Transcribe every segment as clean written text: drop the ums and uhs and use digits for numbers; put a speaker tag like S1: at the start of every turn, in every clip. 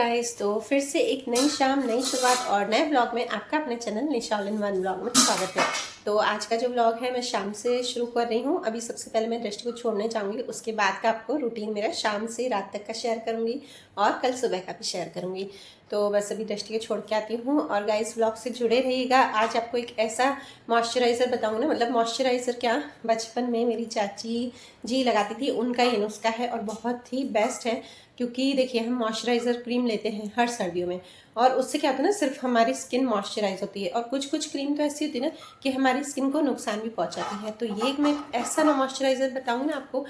S1: Guys, तो फिर से एक नई शाम, नई शुरुआत और नए ब्लॉग में आपका अपने channel Nisha all in one blog में स्वागत है। तो आज का जो ब्लॉग है मैं शाम से शुरू कर रही हूँ। अभी सबसे पहले मैं दृष्टि को छोड़ने जाऊँगी, उसके बाद का आपको रूटीन मेरा शाम से रात तक का शेयर करूँगी और कल सुबह का भी शेयर करूँगी। तो बस अभी दृष्टि को छोड़ के आती हूँ। और गाइस, ब्लॉग से जुड़े रहिएगा। आज आपको एक ऐसा मॉइस्चराइज़र बताऊँगी ना, मतलब मॉइस्चराइज़र क्या, बचपन में मेरी चाची जी लगाती थी, उनका ये नुस्खा है और बहुत ही बेस्ट है। क्योंकि देखिए, हम मॉइस्चराइज़र क्रीम लेते हैं हर सर्दियों में, और उससे क्या होता है ना, सिर्फ हमारी स्किन मॉइस्चराइज होती है, और कुछ कुछ क्रीम तो ऐसी होती है ना कि हमारी स्किन को नुकसान भी पहुंचाती है। तो ये मैं ऐसा ना मॉइस्चराइज़र बताऊंगी ना आपको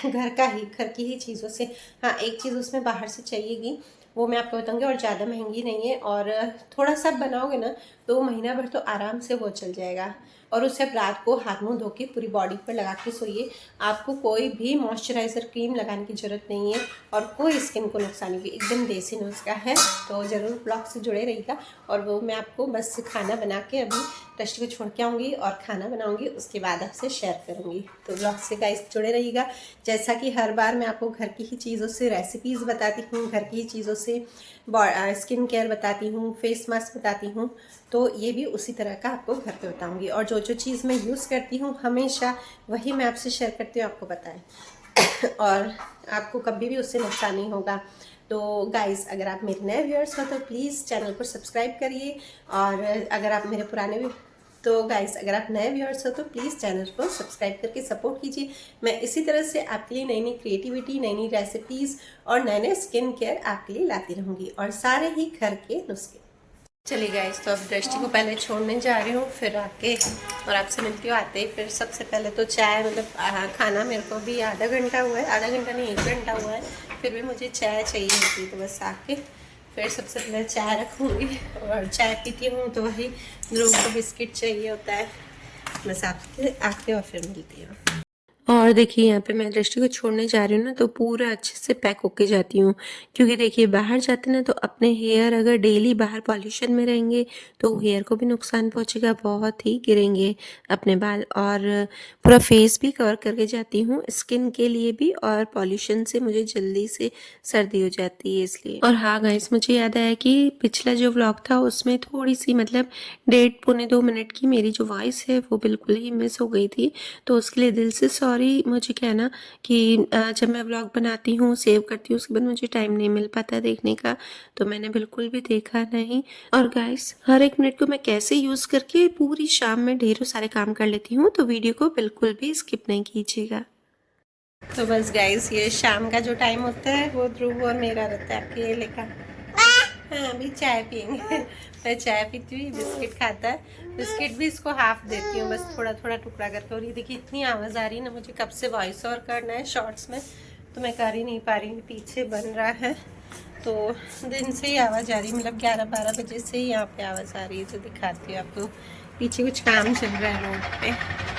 S1: घर की ही चीज़ों से। हाँ, एक चीज़ उसमें बाहर से चाहिएगी, वो मैं आपको बताऊंगी, और ज़्यादा महंगी नहीं है, और थोड़ा सा बनाओगे ना तो महीना भर तो आराम से वो चल जाएगा। और उससे आप रात को हाथ मुंह धो के पूरी बॉडी पर लगा के सोइए। आपको कोई भी मॉइस्चराइज़र क्रीम लगाने की ज़रूरत नहीं है, और कोई स्किन को नुकसान नहीं, एकदम देसी नुस्खा है। तो ज़रूर ब्लॉग से जुड़े रहिएगा। और वो मैं आपको बस खाना बना के अभी दृष्टि को छोड़ के आऊँगी और खाना बनाऊँगी, उसके बाद आपसे शेयर करूँगी। तो ब्लॉग से गाइस जुड़े रहिएगा। जैसा कि हर बार मैं आपको घर की ही चीज़ों से रेसिपीज़ बताती हूँ, घर की ही चीज़ों से स्किन केयर बताती हूँ, फेस मास्क बताती हूँ, तो ये भी उसी तरह का आपको घर पे बताऊँगी। और जो जो चीज़ मैं यूज़ करती हूँ हमेशा वही मैं आपसे शेयर करती हूँ, आपको बताएं और आपको कभी भी उससे नुकसान नहीं होगा। तो गाइस, अगर आप मेरे नए व्यूअर्स हो तो प्लीज़ चैनल को सब्सक्राइब करिए, और अगर आप मेरे पुराने भी तो गाइस, अगर आप नए व्यूअर्स हो तो प्लीज़ चैनल को सब्सक्राइब करके सपोर्ट कीजिए। मैं इसी तरह से आपके लिए नई नई क्रिएटिविटी, नई नई रेसिपीज़ और नए नए स्किन केयर आपके लिए लाती रहूँगी, और सारे ही घर के नुस्खे। चलिए गाइस, तो अब दृष्टि को पहले छोड़ने जा रही हूँ, फिर आके और आपसे मिलती हूँ आते ही। फिर सबसे पहले तो चाय, मतलब खाना मेरे को भी आधा घंटा हुआ है, आधा घंटा नहीं 1 घंटा हुआ है, फिर भी मुझे चाय चाहिए होती। तो बस आके फिर सबसे पहले चाय रखूँगी, और चाय पीती हूँ तो वही ध्रुव को बिस्किट चाहिए होता है। बस आपके आके और फिर मिलती हूँ। और देखिए, यहाँ पे मैं दृष्टि को छोड़ने जा रही हूँ ना, तो पूरा अच्छे से पैक होके जाती हूँ। क्योंकि देखिए, बाहर जाते ना तो अपने हेयर अगर डेली बाहर पॉल्यूशन में रहेंगे तो हेयर को भी नुकसान पहुँचेगा, बहुत ही गिरेंगे अपने बाल। और पूरा फेस भी कवर करके जाती हूँ, स्किन के लिए भी, और पॉल्यूशन से मुझे जल्दी से सर्दी हो जाती है इसलिए। और हाँ गाइस, मुझे याद आया कि पिछला जो व्लॉग था उसमें थोड़ी सी, मतलब 1.5-2 मिनट की मेरी जो वॉइस है वो बिल्कुल ही मिस हो गई थी। तो उसके लिए दिल से सॉरी। मुझे क्या है ना कि जब मैं व्लॉग बनाती हूँ, सेव करती हूँ, उसके बाद मुझे टाइम नहीं मिल पाता देखने का, तो मैंने बिल्कुल भी देखा नहीं। और गाइस, हर एक मिनट को मैं कैसे यूज़ करके पूरी शाम में ढेरों सारे काम कर लेती हूँ, तो वीडियो को बिल्कुल भी स्किप नहीं कीजिएगा। तो बस गाइस, ये शाम का जो टाइम होता है वो ध्रुव और मेरा रहता है अकेले का। हाँ, अभी चाय पियेंगे। मैं चाय पीती हुई, बिस्किट खाता है, बिस्किट भी इसको हाफ देती हूँ, बस थोड़ा थोड़ा टुकड़ा करके। और ये देखिए, इतनी आवाज़ आ रही है ना, मुझे कब से वॉइस ओवर करना है शॉर्ट्स में, तो मैं कर ही नहीं पा रही हूँ, पीछे बन रहा है। तो दिन से ही आवाज़ आ रही है, मतलब 11-12 बजे से ही यहाँ पे आवाज़ आ रही है। तो दिखाती हूँ आपको, पीछे कुछ काम चल रहा है रोड पे।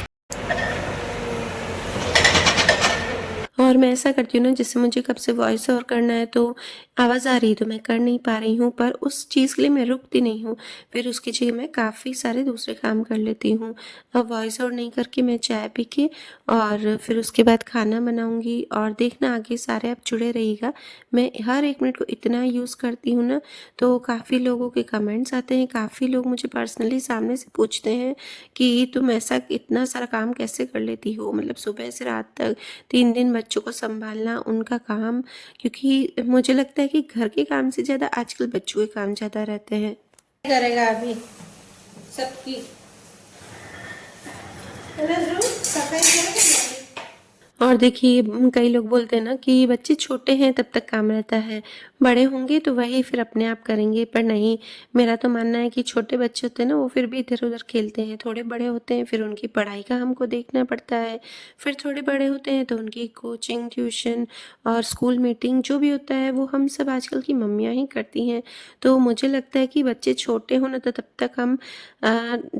S1: और मैं ऐसा करती हूँ ना, जिससे मुझे कब से वॉइस ओवर करना है, तो आवाज़ आ रही है तो मैं कर नहीं पा रही हूँ, पर उस चीज़ के लिए मैं रुकती नहीं हूँ। फिर उसकी जगह मैं काफ़ी सारे दूसरे काम कर लेती हूँ। अब वॉइस ओवर नहीं करके मैं चाय पी के और फिर उसके बाद खाना बनाऊँगी। और देखना, आगे सारे आप जुड़े रहिएगा। मैं हर एक मिनट को इतना यूज़ करती हूँ ना, तो काफ़ी लोगों के कमेंट्स आते हैं, काफ़ी लोग मुझे पर्सनली सामने से पूछते हैं कि तुम ऐसा इतना सारा काम कैसे कर लेती हो, मतलब सुबह से रात तक 3 दिन बच्चों को संभालना, उनका काम। क्योंकि मुझे लगता है कि घर के काम से ज़्यादा आजकल बच्चों के काम ज़्यादा रहते हैं। करेगा अभी सबकी सफाई करेगा। और देखिए, कई लोग बोलते हैं ना कि बच्चे छोटे हैं तब तक काम रहता है, बड़े होंगे तो वही फिर अपने आप करेंगे। पर नहीं, मेरा तो मानना है कि छोटे बच्चे होते हैं ना, वो फिर भी इधर उधर खेलते हैं। थोड़े बड़े होते हैं फिर उनकी पढ़ाई का हमको देखना पड़ता है। फिर थोड़े बड़े होते हैं तो उनकी कोचिंग, ट्यूशन और स्कूल मीटिंग जो भी होता है वो हम सब आजकल की मम्मियाँ ही करती हैं। तो मुझे लगता है कि बच्चे छोटे हो ना, तो तब तक हम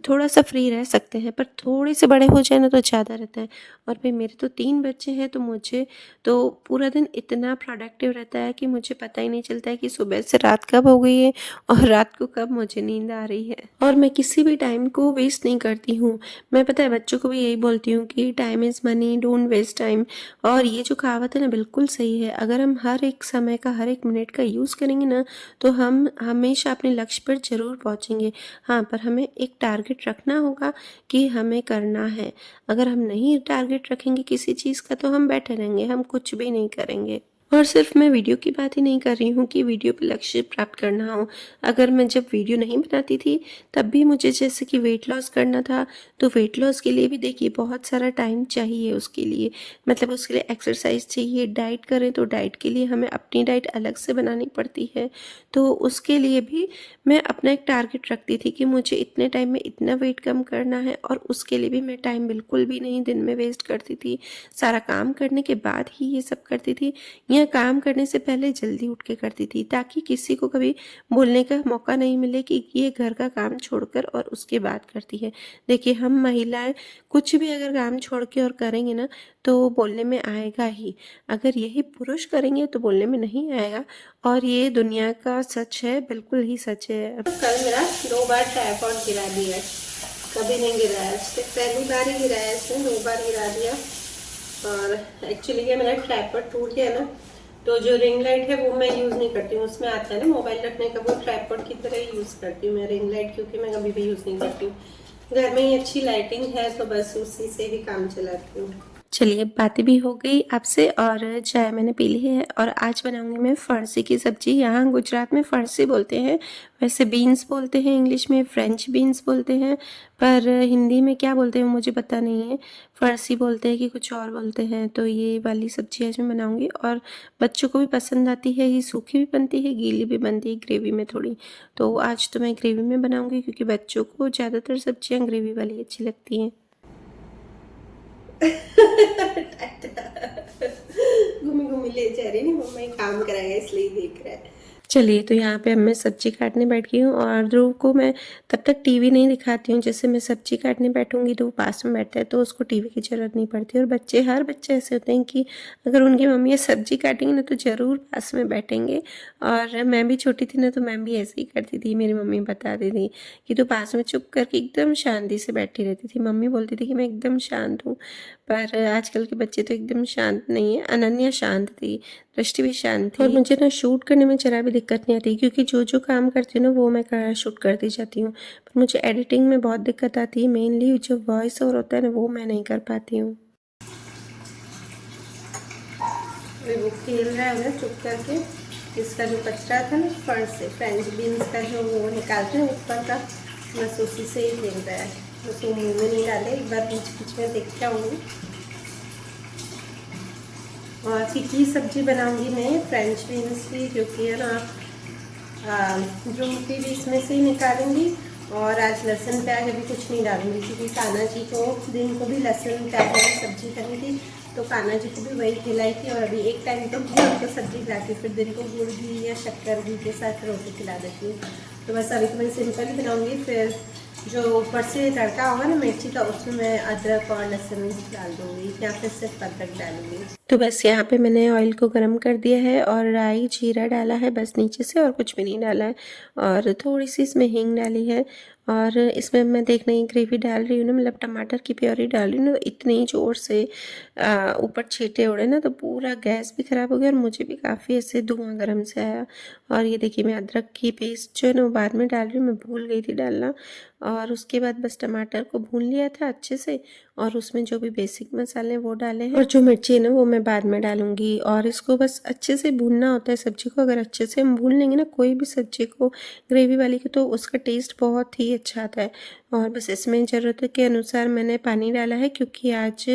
S1: थोड़ा सा फ्री रह सकते हैं, पर थोड़े से बड़े हो जाए ना तो ज़्यादा रहता है। और भाई, मेरे तो 3 बच्चे हैं तो मुझे तो पूरा दिन इतना प्रोडक्टिव रहता है कि मुझे पता ही नहीं चलता है कि सुबह से रात कब हो गई है और रात को कब मुझे नींद आ रही है। और मैं किसी भी टाइम को वेस्ट नहीं करती हूँ। मैं पता है बच्चों को भी यही बोलती हूँ कि time is money, don't waste time. और ये जो कहावत है ना बिल्कुल सही है। अगर हम हर एक समय का, हर एक मिनट का यूज़ करेंगे ना तो हम हमेशा अपने लक्ष्य पर ज़रूर पहुँचेंगे। हाँ, पर हमें एक टारगेट रखना होगा कि हमें करना है। अगर हम नहीं टारगेट रखेंगे किसी चीज़ का तो हम बैठे रहेंगे, हम कुछ भी नहीं करेंगे। और सिर्फ मैं वीडियो की बात ही नहीं कर रही हूँ कि वीडियो पे लक्ष्य प्राप्त करना हो। अगर मैं जब वीडियो नहीं बनाती थी तब भी मुझे जैसे कि वेट लॉस करना था, तो वेट लॉस के लिए भी देखिए बहुत सारा टाइम चाहिए उसके लिए। मतलब उसके लिए एक्सरसाइज चाहिए, डाइट करें तो डाइट के लिए हमें अपनी डाइट अलग से बनानी पड़ती है। तो उसके लिए भी मैं अपना एक टारगेट रखती थी कि मुझे इतने टाइम में इतना वेट कम करना है, और उसके लिए भी मैं टाइम बिल्कुल भी नहीं दिन में वेस्ट करती थी। सारा काम करने के बाद ही ये सब करती थी, या काम करने से पहले जल्दी उठ के करती थी, ताकि किसी को कभी बोलने का मौका नहीं मिले कि ये घर का काम छोड़कर और उसके बाद करती है। देखिए हम महिलाएं कुछ भी अगर काम छोड़ के और करेंगे ना तो बोलने में आएगा ही। अगर यही पुरुष करेंगे तो बोलने में नहीं आएगा, और ये दुनिया का सच है, बिल्कुल ही सच है। कल मेरा 2 बार ट्राइपॉड गिरा दिया, कभी नहीं गिराया आज तक, पहली बार ही गिराया इसने, 2 बार गिरा दिया। और एक्चुअली ये मेरा ट्राइपॉड टूट गया ना, तो जो रिंग लाइट है वो मैं यूज़ नहीं करती हूँ, उसमें आता है ना मोबाइल रखने का, वो ट्राइपॉड की तरह यूज़ करती हूँ मैं रिंग लाइट, क्योंकि मैं कभी भी यूज़ नहीं करती हूँ। घर में ही अच्छी लाइटिंग है तो बस उसी से ही काम चलाती हूँ। चलिए बातें भी हो गई आपसे और चाय मैंने पी ली है, और आज बनाऊंगी मैं फरसी की सब्जी। यहाँ गुजरात में फरसी बोलते हैं, वैसे बीन्स बोलते हैं, इंग्लिश में फ्रेंच बीन्स बोलते हैं, पर हिंदी में क्या बोलते हैं मुझे पता नहीं है। फरसी बोलते हैं कि कुछ और बोलते हैं। तो ये वाली सब्जी आज मैं बनाऊंगी और बच्चों को भी पसंद आती है। ये सूखी भी बनती है, गीली भी बनती है, ग्रेवी में थोड़ी। तो आज तो मैं ग्रेवी में बनाऊंगी क्योंकि बच्चों को ज़्यादातर सब्जियाँ ग्रेवी वाली अच्छी लगती हैं। घूमी घूमी ले जा रही है, मम्मा काम कराएगा इसलिए देख रहा है। चलिए तो यहाँ पे अब मैं सब्जी काटने बैठ गई हूँ, और ध्रुव को मैं तब तक टीवी नहीं दिखाती हूँ। जैसे मैं सब्जी काटने बैठूंगी तो वो पास में बैठता है, तो उसको टीवी की ज़रूरत नहीं पड़ती। और बच्चे, हर बच्चे ऐसे होते हैं कि अगर उनकी मम्मी सब्जी काटेंगी ना तो ज़रूर पास में बैठेंगे। और मैं भी छोटी थी ना तो मैं भी ऐसे ही करती थी। मेरी मम्मी बताती थी कि तू पास में चुप करके एकदम शांति से बैठी रहती थी। मम्मी बोलती थी कि मैं एकदम शांत हूँ, पर आजकल के बच्चे तो एकदम शांत नहीं है। अनन्या शांत थी, दृष्टि भी शांत थी। और मुझे ना शूट करने में जरा भी दिक्कत नहीं आती, क्योंकि जो जो काम करती हूँ ना वो मैं शूट करती जाती हूँ। पर मुझे एडिटिंग में बहुत दिक्कत आती है, मेनली जो वॉइस ओवर होता है ना वो मैं नहीं कर पाती हूँ। वो खेल रहा है उन्हें चुप करके। इसका जो कचरा था ना फर्श से, फ्रेंच बीन्स का जो वो निकालते हैं ऊपर का, बस उसी से ही खेल रहा है। बस वो मुँह में नहीं डाले, एक बार बीच बीच में देख के आऊँगी। और फीकी सब्जी बनाऊंगी मैं फ्रेंच बीन्स की, जो कि है ना की भी इसमें से ही निकालूंगी। और आज लहसुन प्याज अभी कुछ नहीं डालूंगी, क्योंकि कान्हा जी को दिन को भी लहसुन प्याज वाली सब्जी करनी थी, तो कान्हा जी को भी वही खिलाई थी। और अभी एक टाइम तो घी उनको सब्जी खिलाती हूँ, फिर दिन को गुड़ घी या शक्कर घी के साथ रोटी खिला देती हूँ। तो बस अभी तो मैं सिंपल ही बनाऊँगी। फिर जो ऊपर से तड़का होगा ना मिर्ची का, उसमें मैं अदरक और लहसुन डाल दूँगी, या फिर सिर्फ अदरक डालूँगी। तो बस यहाँ पे मैंने ऑयल को गर्म कर दिया है और राई जीरा डाला है बस नीचे से, और कुछ भी नहीं डाला है। और थोड़ी सी इसमें हींग डाली है, और इसमें मैं देख रही ग्रेवी डाल रही हूँ ना, मतलब टमाटर की प्योरी डाल रही हूँ ना, तो इतनी ज़ोर से ऊपर छींटे उड़े ना तो पूरा गैस भी ख़राब हो गया, और मुझे भी काफ़ी ऐसे धुआं गर्म से आया। और ये देखिए मैं अदरक की पेस्ट जो है ना वो बाद में डाल रही हूँ, मैं भूल गई थी डालना। और उसके बाद बस टमाटर को भून लिया था अच्छे से, और उसमें जो भी बेसिक मसाले वो डाले हैं, और जो मिर्ची है ना वो मैं बाद में डालूंगी। और इसको बस अच्छे से भूनना होता है सब्जी को। अगर अच्छे से हम भून लेंगे ना कोई भी सब्जी को, ग्रेवी वाली को, तो उसका टेस्ट बहुत ही अच्छा आता है। और बस इसमें ज़रूरत के अनुसार मैंने पानी डाला है, क्योंकि आज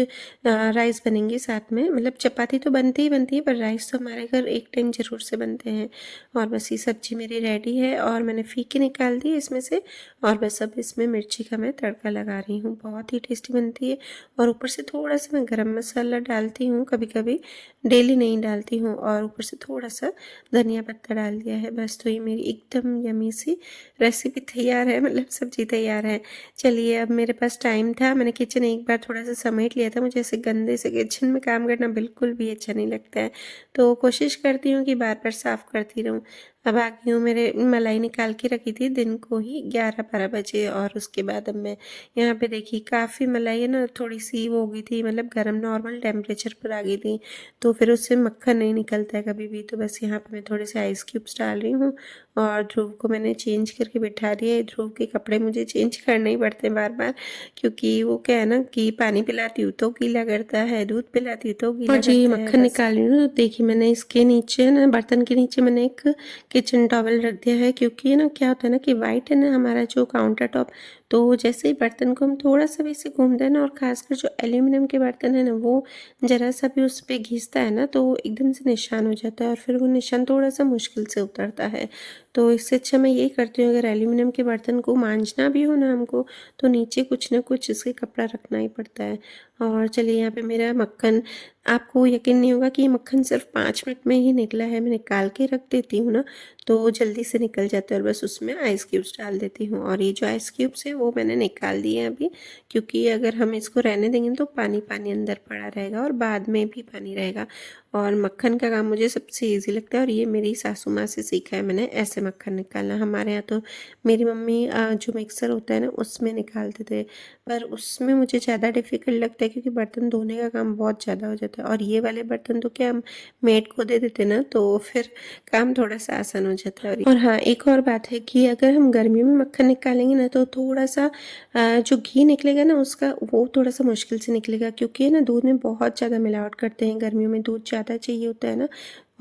S1: राइस बनेंगे साथ में। मतलब चपाती तो बनती ही है, पर राइस तो हमारे घर एक टाइम ज़रूर से बनते हैं। और बस ये सब्जी मेरी रेडी है, और मैंने फीकी निकाल दी इसमें से। और बस अब इसमें मिर्ची का मैं तड़का लगा रही हूँ, बहुत ही टेस्टी बनती है। लिए। और ऊपर से थोड़ा सा मैं गरम मसाला डालती हूँ कभी कभी, डेली नहीं डालती हूँ। और ऊपर से थोड़ा सा धनिया पत्ता डाल दिया है बस। तो ये मेरी एकदम यमी सी रेसिपी तैयार है, मतलब सब्जी तैयार है। चलिए, अब मेरे पास टाइम था, मैंने किचन एक बार थोड़ा सा समेट लिया था। मुझे ऐसे गंदे से किचन में काम करना बिल्कुल भी अच्छा नहीं लगता है, तो कोशिश करती हूँ कि बार बार साफ़ करती रहूँ। अब आ गई हूँ, मेरे मलाई निकाल के रखी थी दिन को ही 11-12 बजे। और उसके बाद अब मैं यहाँ पे देखी काफ़ी मलाई है ना, थोड़ी सी वो हो गई थी, मतलब गर्म नॉर्मल टेम्परेचर पर आ गई थी। तो फिर उससे मक्खन नहीं निकलता है कभी भी। तो बस यहाँ पे मैं थोड़े से आइस क्यूब्स डाल रही हूँ। और ध्रुव को मैंने चेंज करके बिठा दिया है। ध्रुव के कपड़े मुझे चेंज करने ही पड़ते हैं बार बार, क्योंकि वो क्या है ना कि पानी पिलाती हूँ तो गीला करता है, दूध पिलाती हूँ तो गीला करता है। मक्खन निकाल रही हूँ, तो देखिए मैंने इसके नीचे ना, बर्तन के नीचे मैंने एक किचन टॉवल रख दिया है। क्योंकि ना क्या होता है ना कि वाइट है ना हमारा जो काउंटर टॉप, तो जैसे ही बर्तन को हम थोड़ा सा भी इसे घूमते हैं ना, और खासकर जो एल्यूमिनियम के बर्तन है ना, वो ज़रा सा भी उस पर घिसता है ना, तो एकदम से निशान हो जाता है। और फिर वो निशान थोड़ा सा मुश्किल से उतरता है। तो इससे अच्छा मैं यही करती हूँ, अगर एल्यूमिनियम के बर्तन को मांजना भी हो ना हमको, तो नीचे कुछ ना कुछ इसके कपड़ा रखना ही पड़ता है। और चलिए, यहाँ पे मेरा मक्खन, आपको यकीन नहीं होगा कि ये मक्खन सिर्फ 5 मिनट में ही निकला है। मैं निकाल के रख देती हूँ ना, तो जल्दी से निकल जाता है। और बस उसमें आइस क्यूब्स डाल देती हूँ। और ये जो आइस क्यूब्स है वो मैंने निकाल दिए हैं अभी, क्योंकि अगर हम इसको रहने देंगे तो पानी पानी अंदर पड़ा रहेगा और बाद में भी पानी रहेगा। और मक्खन का काम मुझे सबसे ईजी लगता है, और ये मेरी सासू माँ से सीखा है मैंने, ऐसे मक्खन निकालना। हमारे यहाँ तो मेरी मम्मी जो मिक्सर होता है ना उसमें निकालते थे, पर उसमें मुझे ज़्यादा डिफ़िकल्ट लगता है, क्योंकि बर्तन धोने का काम बहुत ज़्यादा हो जाता है। और ये वाले बर्तन तो क्या हम मेड को दे देते ना, तो फिर काम थोड़ा सा आसान हो जाता है। और हाँ, एक और बात है कि अगर हम गर्मियों में मक्खन निकालेंगे ना, तो थोड़ा सा जो घी निकलेगा ना उसका, वो थोड़ा सा मुश्किल से निकलेगा, क्योंकि ना दूध में बहुत ज़्यादा मिलावट करते हैं। गर्मियों में दूध ज़्यादा चाहिए होता है ना,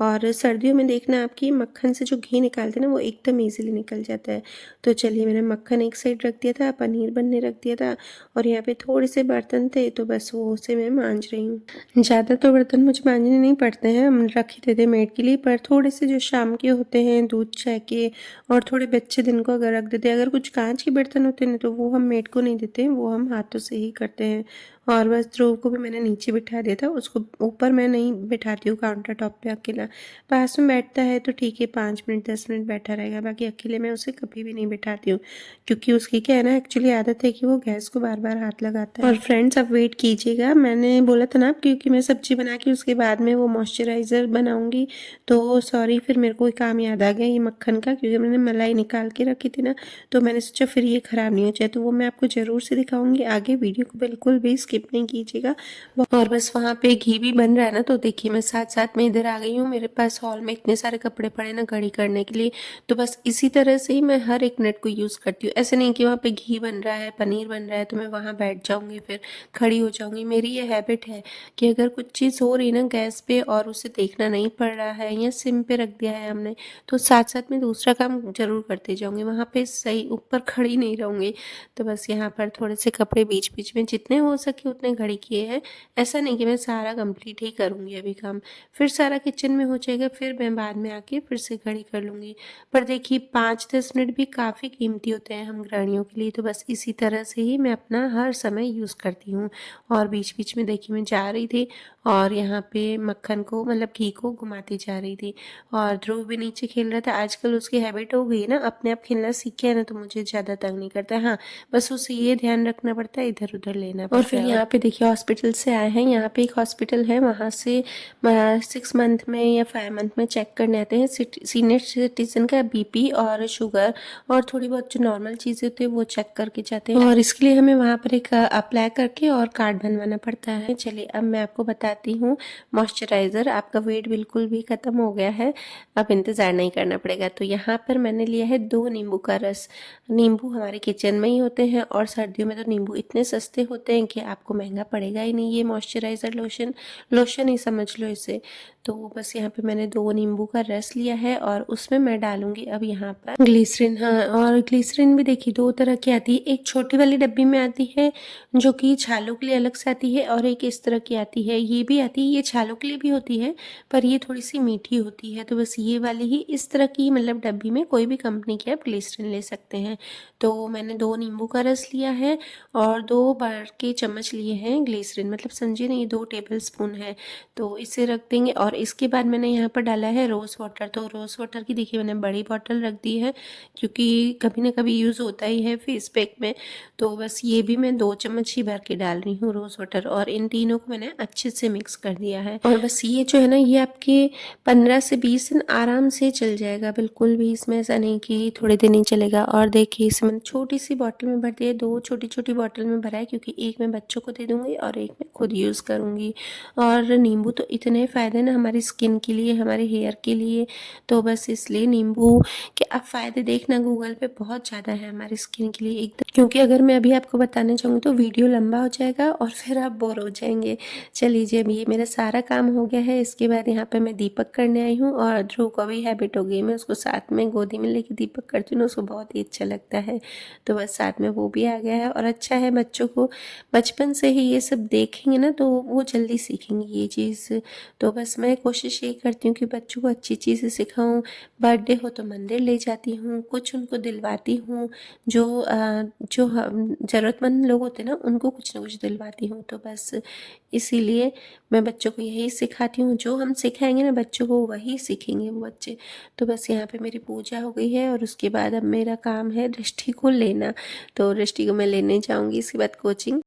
S1: और सर्दियों में देखना आपकी मक्खन से जो घी निकालते हैं ना, वो एकदम ईजिली निकल जाता है। तो चलिए, मैंने मक्खन एक साइड रख दिया था, पनीर बनने रख दिया था, और यहाँ पे थोड़े से बर्तन थे, तो बस वो उसे मैं मांज रही हूँ। ज़्यादा तो बर्तन मुझे मांजने नहीं पड़ते हैं, हम रख ही देते मेड के लिए। पर थोड़े से जो शाम के होते हैं, दूध चाय के, और थोड़े बच्चे दिन को अगर रख देते हैं, अगर कुछ कांच के बर्तन होते हैं तो वो हम मेड को नहीं देते हैं, वो हम हाथों से ही करते हैं। और बस ध्रुव को भी मैंने नीचे बिठा दिया था, उसको ऊपर मैं नहीं बिठाती हूँ काउंटर टॉप पे अकेला। पास में बैठता है तो ठीक है, 5 मिनट 10 मिनट बैठा रहेगा, बाकी अकेले मैं उसे कभी भी नहीं बिठाती हूँ, क्योंकि उसकी क्या है ना, एक्चुअली आदत है कि वो गैस को बार बार हाथ लगाता है। और फ्रेंड्स, अब वेट कीजिएगा, मैंने बोला था ना, क्योंकि मैं सब्जी बना के उसके बाद में वो मॉइस्चराइज़र बनाऊँगी, तो सॉरी, फिर मेरे को काम याद आ गया ये मक्खन का, क्योंकि मैंने मलाई निकाल के रखी थी ना, तो मैंने सोचा फिर ये ख़राब नहीं हो जाए, तो वो मैं आपको ज़रूर से दिखाऊंगी आगे। वीडियो को बिल्कुल भी स्किप नहीं कीजिएगा। और बस वहाँ पे घी भी बन रहा है ना, तो देखिए मैं साथ साथ में इधर आ गई हूँ। मेरे पास हॉल में इतने सारे कपड़े पड़े ना घड़ी करने के लिए, तो बस इसी तरह से ही मैं हर एक मिनट को यूज़ करती हूँ। ऐसे नहीं कि वहाँ पे घी बन रहा है, पनीर बन रहा है, तो मैं वहाँ बैठ जाऊँगी फिर खड़ी हो जाऊँगी। मेरी ये हैबिट है कि अगर कुछ चीज़ हो रही ना गैस पे और उसे देखना नहीं पड़ रहा है, या सिम पे रख दिया है हमने, तो साथ साथ में दूसरा काम ज़रूर करते जाऊँगी, वहाँ पे सही ऊपर खड़ी नहीं रहूँगी। तो बस यहाँ पर थोड़े से कपड़े बीच बीच में जितने हो सके उतने घड़ी किए हैं। ऐसा नहीं कि मैं सारा कंप्लीट ही करूँगी अभी काम, फिर सारा किचन में हो जाएगा, फिर मैं बाद में आके फिर से घड़ी कर लूँगी। पर देखिए 5-10 मिनट भी काफ़ी कीमती होते हैं हम गृहिणियों के लिए, तो बस इसी तरह से ही मैं अपना हर समय यूज़ करती हूँ। और बीच बीच में देखिए मैं जा रही थी और यहाँ पे मक्खन को, मतलब घी को घुमाती जा रही थी। और ध्रुव भी नीचे खेल रहा था। आजकल उसकी हैबिट हो गई है ना, अपने आप खेलना सीख गया है ना, तो मुझे ज़्यादा तंग नहीं करता है। हाँ, बस उसे ये ध्यान रखना पड़ता है, इधर उधर लेना पड़ता है। और फिर यहाँ पे देखिए हॉस्पिटल से आए हैं, यहाँ पे एक हॉस्पिटल है, वहाँ से 6 मंथ में या 5 मंथ में चेक करने आते हैं सीनियर सिटीजन का बीपी और शुगर, और थोड़ी बहुत जो नॉर्मल चीज़ें होती है वो चेक करके जाते हैं। और इसके लिए हमें वहाँ पर एक अप्लाई करके और कार्ड बनवाना पड़ता है। चलिए, अब मैं आपको बताती हूँ। मॉइस्चराइज़र, आपका वेट बिल्कुल भी ख़त्म हो गया है, अब इंतज़ार नहीं करना पड़ेगा। तो यहाँ पर मैंने लिया है 2 नींबू का रस। नींबू हमारे किचन में ही होते हैं, और सर्दियों में तो नींबू इतने सस्ते होते हैं कि आपको महंगा पड़ेगा ही नहीं। ये मॉइस्चराइज़र लोशन ही समझ लो इसे। तो बस यहाँ पे मैंने 2 नींबू का रस लिया है, और उसमें मैं डालूंगी अब यहाँ पर ग्लिसरीन। हाँ, और ग्लिसरीन भी देखिए 2 तरह की आती है, एक छोटी वाली डब्बी में आती है जो कि छालों के लिए अलग से आती है, और एक इस तरह की आती है, ये भी आती है, ये छालों के लिए भी होती है, पर ये थोड़ी सी मीठी होती है। तो बस ये वाली ही इस तरह की, मतलब डब्बी में कोई भी कंपनी की आप ग्लिसरीन ले सकते हैं। तो मैंने 2 नींबू का रस लिया है, और 2 बार के चम्मच चम्मच लिए हैं ग्लिसरीन, मतलब समझिए ना ये 2 टेबल स्पून है, तो इसे रख देंगे। और इसके बाद मैंने यहाँ पर डाला है रोज़ वाटर। तो रोज़ वाटर की देखिए मैंने बड़ी बॉटल रख दी है, क्योंकि कभी ना कभी यूज़ होता ही है फेस पैक में। तो बस ये भी मैं 2 चम्मच ही भर के डाल रही हूँ रोज़ वाटर, और इन तीनों को मैंने अच्छे से मिक्स कर दिया है। और बस ये जो है ना, ये आपके 15 से 20 दिन आराम से चल जाएगा, बिल्कुल भी इसमें ऐसा नहीं कि थोड़े दिन ही चलेगा। और देखिए इसमें मैंने छोटी सी बॉटल में भर दिया, 2 छोटी छोटी बॉटल में भरा है, क्योंकि एक मैं बच्चों को दे दूँगी और एक मैं खुद यूज़ करूँगी। और नींबू तो इतने फ़ायदे ना हमारी स्किन के लिए, हमारे हेयर के लिए, तो बस इसलिए नींबू के अब फ़ायदे देखना गूगल पे बहुत ज़्यादा है हमारी स्किन के लिए एकदम, क्योंकि अगर मैं अभी आपको बताने चाहूँगी तो वीडियो लंबा हो जाएगा और फिर आप बोर हो जाएंगे। चलिए अभी ये मेरा सारा काम हो गया है। इसके बाद यहाँ पे मैं दीपक करने आई हूँ, और ध्रुव को भी हैबिट हो गई, मैं उसको साथ में गोदी में लेके दीपक करती हूँ ना, उसको बहुत ही अच्छा लगता है। तो बस साथ में वो भी आ गया है। और अच्छा है, बच्चों को बचपन से ही ये सब देखेंगे ना तो वो जल्दी सीखेंगे ये चीज़। तो बस मैं कोशिश ये करती हूँ कि बच्चों को अच्छी चीज़ें सिखाऊँ। बर्थडे हो तो मंदिर ले जाती हूँ, कुछ उनको दिलवाती हूँ, जो ज़रूरतमंद लोग होते हैं ना उनको कुछ ना कुछ दिलवाती हूँ। तो बस इसीलिए मैं बच्चों को यही सिखाती हूँ, जो हम सिखाएंगे ना बच्चों को वही सीखेंगे वो बच्चे। तो बस यहाँ पे मेरी पूजा हो गई है, और उसके बाद अब मेरा काम है दृष्टि को लेना। तो दृष्टि को मैं लेने जाऊँगी इसके बाद कोचिंग।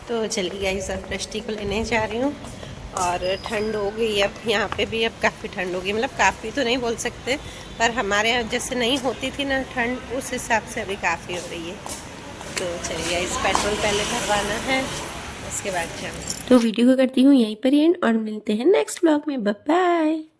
S1: तो चलिए गाइस, अब दृष्टि को लेने जा रही हूँ। और ठंड हो गई अब यहाँ पे भी, अब काफ़ी ठंड हो गई, मतलब काफ़ी तो नहीं बोल सकते, पर हमारे यहाँ जैसे नहीं होती थी ना ठंड, उस हिसाब से अभी काफ़ी हो रही है। तो चलिए इस पेट्रोल पहले भरवाना है, उसके बाद जाऊँ। तो वीडियो को करती हूँ यहीं पर एंड, और मिलते हैं नेक्स्ट व्लॉग में। Bye bye.